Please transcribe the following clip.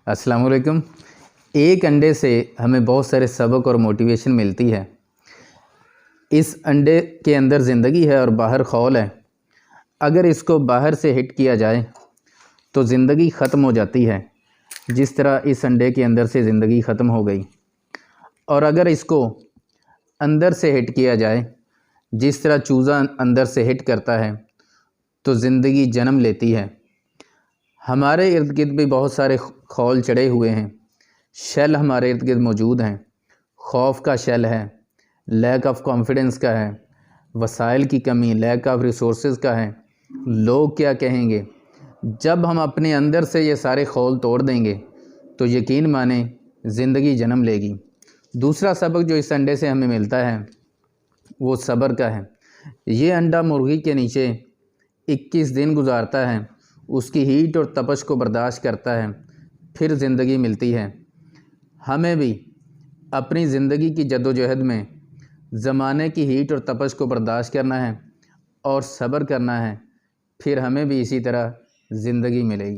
अस्सलाम वालेकुम। एक अंडे से हमें बहुत सारे सबक और मोटिवेशन मिलती है। इस अंडे के अंदर ज़िंदगी है और बाहर खौल है। अगर इसको बाहर से हिट किया जाए तो ज़िंदगी ख़त्म हो जाती है, जिस तरह इस अंडे के अंदर से ज़िंदगी ख़त्म हो गई। और अगर इसको अंदर से हिट किया जाए, जिस तरह चूज़ा अंदर से हिट करता है, तो ज़िंदगी जन्म लेती है। हमारे इर्द गिर्द भी बहुत सारे खौल चढ़े हुए हैं, शेल हमारे इर्द गिर्द मौजूद हैं। खौफ का शेल है, लैक ऑफ कॉन्फिडेंस का है, वसाइल की कमी, लैक ऑफ रिसोर्सेज का है। लोग क्या कहेंगे? जब हम अपने अंदर से ये सारे खौल तोड़ देंगे तो यकीन माने ज़िंदगी जन्म लेगी। दूसरा सबक जो इस अंडे से हमें मिलता है वो सब्र का है। ये अंडा मुर्गी के नीचे 21 दिन गुजारता है, उसकी हीट और तपश को बर्दाश्त करता है, फिर ज़िंदगी मिलती है। हमें भी अपनी ज़िंदगी की जद्दोजहद में ज़माने की हीट और तपश को बर्दाश्त करना है और सब्र करना है, फिर हमें भी इसी तरह ज़िंदगी मिलेगी।